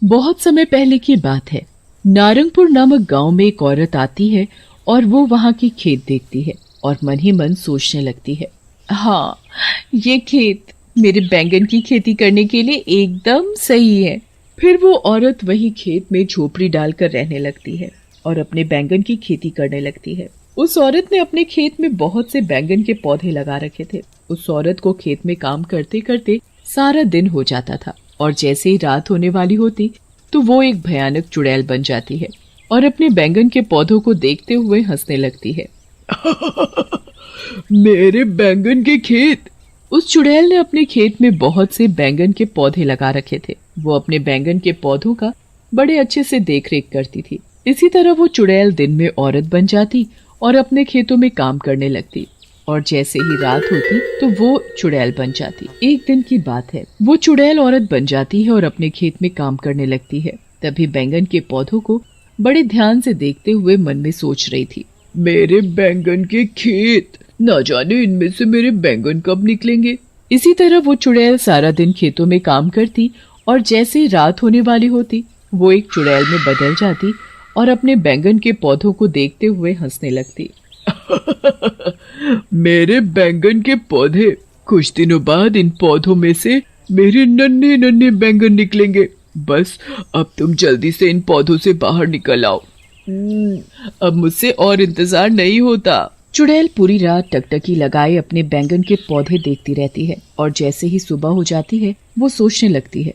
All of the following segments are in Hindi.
बहुत समय पहले की बात है। नारंगपुर नामक गांव में एक औरत आती है और वो वहां की खेत देखती है और मन ही मन सोचने लगती है, हाँ, ये खेत मेरे बैंगन की खेती करने के लिए एकदम सही है। फिर वो औरत वही खेत में झोपड़ी डालकर रहने लगती है और अपने बैंगन की खेती करने लगती है। उस औरत ने अपने खेत में बहुत से बैंगन के पौधे लगा रखे थे। उस औरत को खेत में काम करते करते सारा दिन हो जाता था और जैसे ही रात होने वाली होती तो वो एक भयानक चुड़ैल बन जाती है और अपने बैंगन के पौधों को देखते हुए हंसने लगती है। मेरे बैंगन के खेत। उस चुड़ैल ने अपने खेत में बहुत से बैंगन के पौधे लगा रखे थे। वो अपने बैंगन के पौधों का बड़े अच्छे से देखरेख करती थी। इसी तरह वो चुड़ैल दिन में औरत बन जाती और अपने खेतों में काम करने लगती और जैसे ही रात होती तो वो चुड़ैल बन जाती। एक दिन की बात है, वो चुड़ैल औरत बन जाती है और अपने खेत में काम करने लगती है। तभी बैंगन के पौधों को बड़े ध्यान से देखते हुए मन में सोच रही थी, मेरे बैंगन के खेत, न जाने इनमें से मेरे बैंगन कब निकलेंगे। इसी तरह वो चुड़ैल सारा दिन खेतों में काम करती और जैसे ही रात होने वाली होती वो एक चुड़ैल में बदल जाती और अपने बैंगन के पौधों को देखते हुए हंसने लगती। मेरे बैंगन के पौधे, कुछ दिनों बाद इन पौधों में से मेरे नन्हे नन्हे बैंगन निकलेंगे। बस अब तुम जल्दी से इन पौधों से बाहर निकल आओ। अब मुझसे और इंतजार नहीं होता। चुड़ैल पूरी रात टकटकी लगाए अपने बैंगन के पौधे देखती रहती है और जैसे ही सुबह हो जाती है वो सोचने लगती है,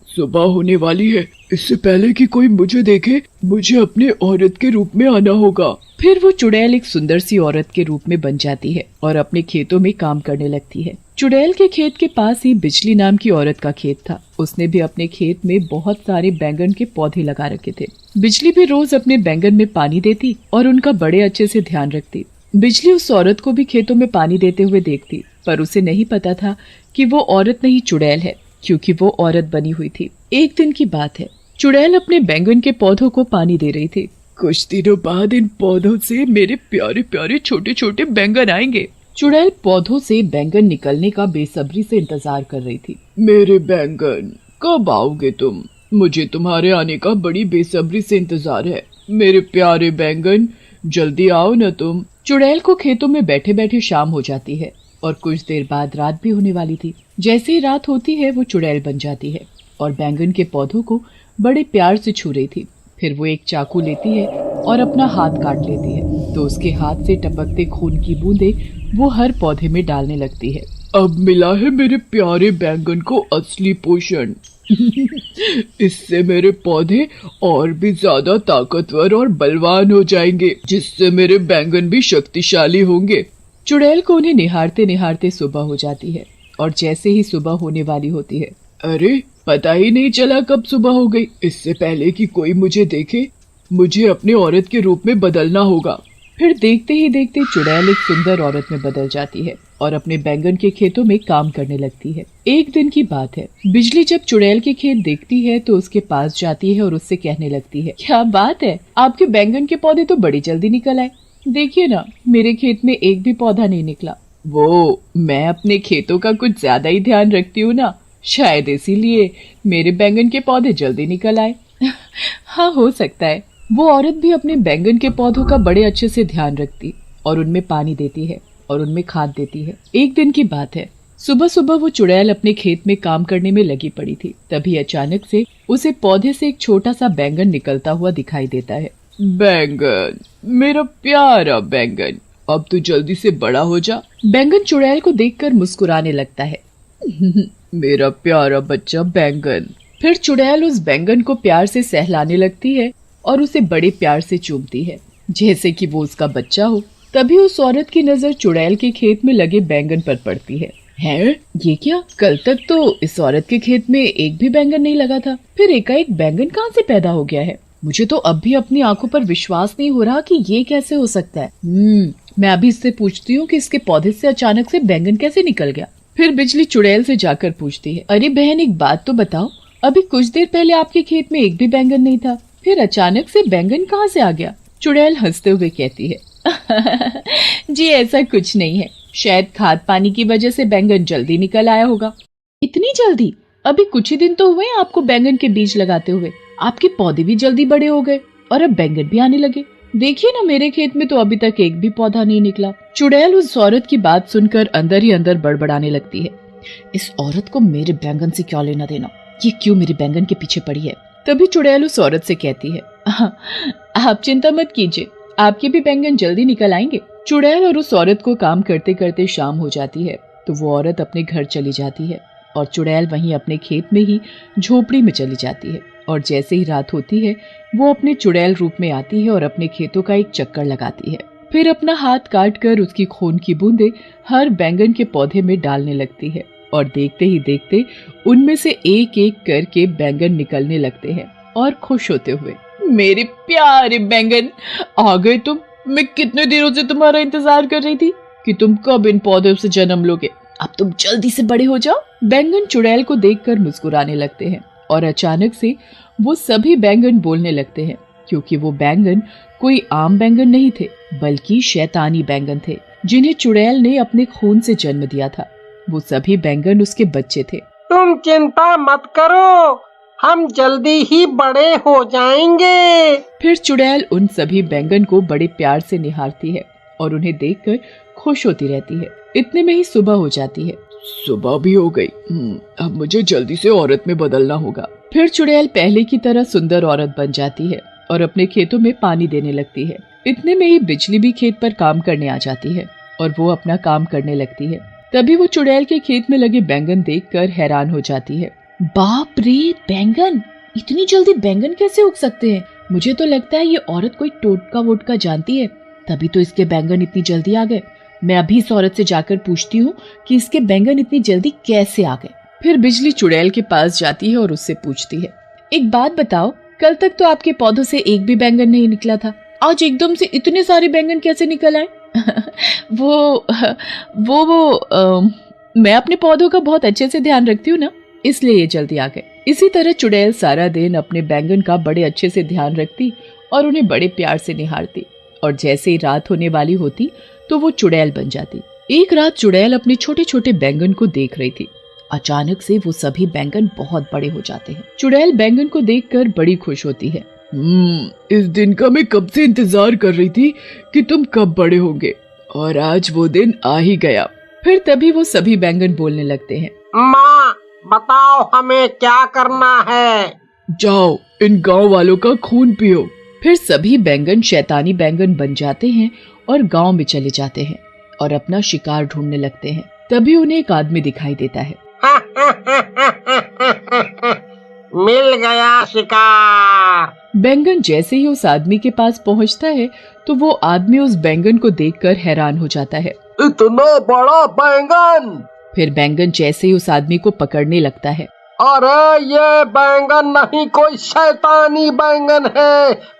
सुबह होने वाली है, इससे पहले कि कोई मुझे देखे मुझे अपने औरत के रूप में आना होगा। फिर वो चुड़ैल एक सुंदर सी औरत के रूप में बन जाती है और अपने खेतों में काम करने लगती है। चुड़ैल के खेत के पास ही बिजली नाम की औरत का खेत था। उसने भी अपने खेत में बहुत सारे बैंगन के पौधे लगा रखे थे। बिजली भी रोज अपने बैंगन में पानी देती और उनका बड़े अच्छे से ध्यान रखती। बिजली उस औरत को भी खेतों में पानी देते हुए देखती, पर उसे नहीं पता था कि वो औरत नहीं चुड़ैल है, क्योंकि वो औरत बनी हुई थी। एक दिन की बात है, चुड़ैल अपने बैंगन के पौधों को पानी दे रही थी। कुछ दिनों बाद इन पौधों से मेरे प्यारे प्यारे छोटे छोटे बैंगन आएंगे। चुड़ैल पौधों से बैंगन निकलने का बेसब्री से इंतजार कर रही थी। मेरे बैंगन, कब आओगे तुम? मुझे तुम्हारे आने का बड़ी बेसब्री से इंतजार है। मेरे प्यारे बैंगन, जल्दी आओ न तुम। चुड़ैल को खेतों में बैठे बैठे शाम हो जाती है और कुछ देर बाद रात भी होने वाली थी। जैसे ही रात होती है वो चुड़ैल बन जाती है और बैंगन के पौधों को बड़े प्यार से छू रही थी। फिर वो एक चाकू लेती है और अपना हाथ काट लेती है तो उसके हाथ से टपकते खून की बूंदें वो हर पौधे में डालने लगती है। अब मिला है मेरे प्यारे बैंगन को असली पोषण। इससे मेरे पौधे और भी ज्यादा ताकतवर और बलवान हो जाएंगे, जिससे मेरे बैंगन भी शक्तिशाली होंगे। चुड़ैल को उन्हें निहारते निहारते सुबह हो जाती है और जैसे ही सुबह होने वाली होती है, अरे पता ही नहीं चला कब सुबह हो गई। इससे पहले कि कोई मुझे देखे मुझे अपने औरत के रूप में बदलना होगा। फिर देखते ही देखते चुड़ैल एक सुंदर औरत में बदल जाती है और अपने बैंगन के खेतों में काम करने लगती है। एक दिन की बात है, बिजली जब चुड़ैल के खेत देखती है तो उसके पास जाती है और उससे कहने लगती है, क्या बात है, आपके बैंगन के पौधे तो बड़ी जल्दी निकल आए। देखिए ना, मेरे खेत में एक भी पौधा नहीं निकला। वो मैं अपने खेतों का कुछ ज्यादा ही ध्यान रखती हूँ ना, शायद इसीलिए मेरे बैंगन के पौधे जल्दी निकल आए। हाँ, हो सकता है। वो औरत भी अपने बैंगन के पौधों का बड़े अच्छे से ध्यान रखती और उनमें पानी देती है और उनमें खाद देती है। एक दिन की बात है, सुबह सुबह वो चुड़ैल अपने खेत में काम करने में लगी पड़ी थी। तभी अचानक से उसे पौधे से एक छोटा सा बैंगन निकलता हुआ दिखाई देता है। बैंगन, मेरा प्यारा बैंगन, अब तू जल्दी से बड़ा हो जा। बैंगन चुड़ैल को देखकर मुस्कुराने लगता है। मेरा प्यारा बच्चा बैंगन। फिर चुड़ैल उस बैंगन को प्यार से सहलाने लगती है और उसे बड़े प्यार से चूमती है, जैसे कि वो उसका बच्चा हो। तभी उस औरत की नजर चुड़ैल के खेत में लगे बैंगन पर पड़ती है। हैं? ये क्या? कल तक तो इस औरत के खेत में एक भी बैंगन नहीं लगा था, फिर एकाएक बैंगन कहाँ से पैदा हो गया है? मुझे तो अब भी अपनी आंखों पर विश्वास नहीं हो रहा कि ये कैसे हो सकता है। मैं अभी इससे पूछती हूँ कि इसके पौधे से अचानक से बैंगन कैसे निकल गया। फिर बिजली चुड़ैल से जाकर पूछती है, अरे बहन, एक बात तो बताओ, अभी कुछ देर पहले आपके खेत में एक भी बैंगन नहीं था, फिर अचानक से बैंगन कहाँ से आ गया? चुड़ैल हंसते हुए कहती है, जी ऐसा कुछ नहीं है, शायद खाद पानी की वजह से बैंगन जल्दी निकल आया होगा। इतनी जल्दी? अभी कुछ ही दिन तो हुए आपको बैंगन के बीज लगाते हुए, आपके पौधे भी जल्दी बड़े हो गए और अब बैंगन भी आने लगे। देखिए ना, मेरे खेत में तो अभी तक एक भी पौधा नहीं निकला। चुड़ैल उस औरत की बात सुनकर अंदर ही अंदर बड़बड़ाने लगती है। इस औरत को मेरे बैंगन से क्या लेना देना, ये क्यों मेरे बैंगन के पीछे पड़ी है। तभी चुड़ैल उस औरत से कहती है, आप चिंता मत कीजिए, आपके भी बैंगन जल्दी निकल आएंगे। चुड़ैल और उस औरत को काम करते करते शाम हो जाती है, तो वो औरत अपने घर चली जाती है और चुड़ैल वहीं अपने खेत में ही झोपड़ी में चली जाती है। और जैसे ही रात होती है, वो अपने चुड़ैल रूप में आती है और अपने खेतों का एक चक्कर लगाती है। फिर अपना हाथ काट कर उसकी खून की बूंदें हर बैंगन के पौधे में डालने लगती है और देखते ही देखते उनमें से एक एक करके बैंगन निकलने लगते हैं। और खुश होते हुए, मेरे प्यारे बैंगन आ गए तुम, मैं कितने दिनों से तुम्हारा इंतजार कर रही थी कि तुम कब इन पौधों से जन्म लोगे, अब तुम जल्दी से बड़े हो जाओ। बैंगन चुड़ैल को देखकर मुस्कुराने लगते हैं और अचानक से वो सभी बैंगन बोलने लगते हैं, क्योंकि वो बैंगन कोई आम बैंगन नहीं थे, बल्कि शैतानी बैंगन थे, जिन्हें चुड़ैल ने अपने खून से जन्म दिया था। वो सभी बैंगन उसके बच्चे थे। तुम चिंता मत करो, हम जल्दी ही बड़े हो जाएंगे। फिर चुड़ैल उन सभी बैंगन को बड़े प्यार से निहारती है और उन्हें देखकर खुश होती रहती है। इतने में ही सुबह हो जाती है। सुबह भी हो गई, अब मुझे जल्दी से औरत में बदलना होगा। फिर चुड़ैल पहले की तरह सुंदर औरत बन जाती है और अपने खेतों में पानी देने लगती है। इतने में ही बिजली भी खेत पर काम करने आ जाती है और वो अपना काम करने लगती है। तभी वो चुड़ैल के खेत में लगे बैंगन देखकर हैरान हो जाती है। बाप रे, बैंगन! इतनी जल्दी बैंगन कैसे उग सकते हैं? मुझे तो लगता है ये औरत कोई टोटका वोटका जानती है, तभी तो इसके बैंगन इतनी जल्दी आ गए। मैं अभी इस औरत से जाकर पूछती हूँ कि इसके बैंगन इतनी जल्दी कैसे आ गए। फिर बिजली चुड़ैल के पास जाती है और उससे पूछती है, एक बात बताओ, कल तक तो आपके पौधों से एक भी बैंगन नहीं निकला था, आज एकदम से इतने सारे बैंगन कैसे निकल आए? मैं अपने पौधों का बहुत अच्छे से ध्यान रखती हूँ ना, इसलिए ये जल्दी आ गए। इसी तरह चुड़ैल सारा दिन अपने बैंगन का बड़े अच्छे से ध्यान रखती और उन्हें बड़े प्यार से निहारती, और जैसे ही रात होने वाली होती तो वो चुड़ैल बन जाती। एक रात चुड़ैल अपने छोटे छोटे बैंगन को देख रही थी। अचानक से वो सभी बैंगन बहुत बड़े हो जाते हैं। चुड़ैल बैंगन को देखकर बड़ी खुश होती है। इस दिन का मैं कब से इंतजार कर रही थी कि तुम कब बड़े होंगे, और आज वो दिन आ ही गया। फिर तभी वो सभी बैंगन बोलने लगते हैं, माँ बताओ हमें क्या करना है? जाओ इन गांव वालों का खून पियो। फिर सभी बैंगन शैतानी बैंगन बन जाते हैं और गांव में चले जाते हैं और अपना शिकार ढूंढने लगते हैं। तभी उन्हें एक आदमी दिखाई देता है। मिल गया शिकार। बैंगन जैसे ही उस आदमी के पास पहुंचता है तो वो आदमी उस बैंगन को देखकर हैरान हो जाता है। इतना बड़ा बैंगन! फिर बैंगन जैसे ही उस आदमी को पकड़ने लगता है। अरे ये बैंगन नहीं, कोई शैतानी बैंगन है।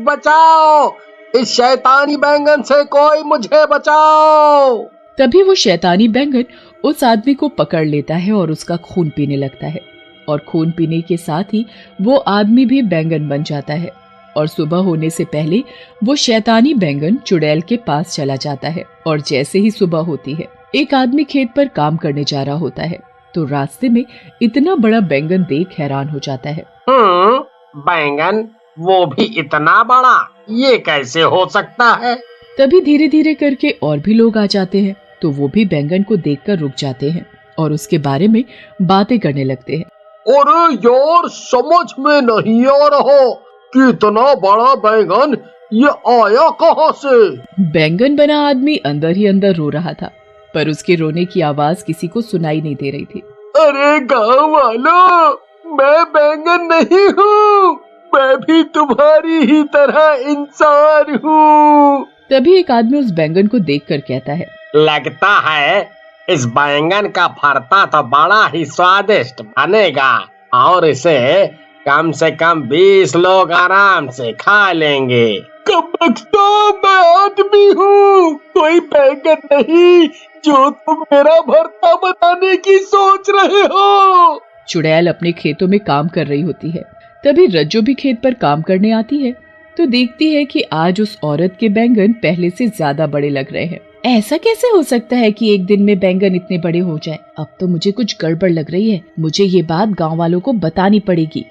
बचाओ, इस शैतानी बैंगन से कोई मुझे बचाओ। तभी वो शैतानी बैंगन उस आदमी को पकड़ लेता है और उसका खून पीने लगता है, और खून पीने के साथ ही वो आदमी भी बैंगन बन जाता है। और सुबह होने से पहले वो शैतानी बैंगन चुड़ैल के पास चला जाता है। और जैसे ही सुबह होती है, एक आदमी खेत पर काम करने जा रहा होता है, तो रास्ते में इतना बड़ा बैंगन देख हैरान हो जाता है। बैंगन, वो भी इतना बड़ा, ये कैसे हो सकता है? तभी धीरे धीरे करके और भी लोग आ जाते हैं, तो वो भी बैंगन को देखकर रुक जाते हैं और उसके बारे में बातें करने लगते हैं। अरे यार, समझ में नहीं आ रहा कि इतना बड़ा बैंगन ये आया कहाँ से? बैंगन बना आदमी अंदर ही अंदर रो रहा था, पर उसके रोने की आवाज किसी को सुनाई नहीं दे रही थी। अरे गाँव वालों, मैं बैंगन नहीं हूँ, मैं भी तुम्हारी ही तरह इंसान हूँ। तभी एक आदमी उस बैंगन को देखकर कहता है, लगता है इस बैंगन का भरता तो बड़ा ही स्वादिष्ट बनेगा और इसे कम से कम 20 लोग आराम से खा लेंगे। कब मैं आदमी हूँ, कोई बैंगन नहीं जो तुम मेरा भरता बनाने की सोच रहे हो। चुड़ैल अपने खेतों में काम कर रही होती है। तभी रज्जो भी खेत पर काम करने आती है, तो देखती है कि आज उस औरत के बैंगन पहले से ज्यादा बड़े लग रहे हैं। ऐसा कैसे हो सकता है कि एक दिन में बैंगन इतने बड़े हो जाए? अब तो मुझे कुछ गड़बड़ लग रही है। मुझे ये बात गांव वालों को बतानी पड़ेगी।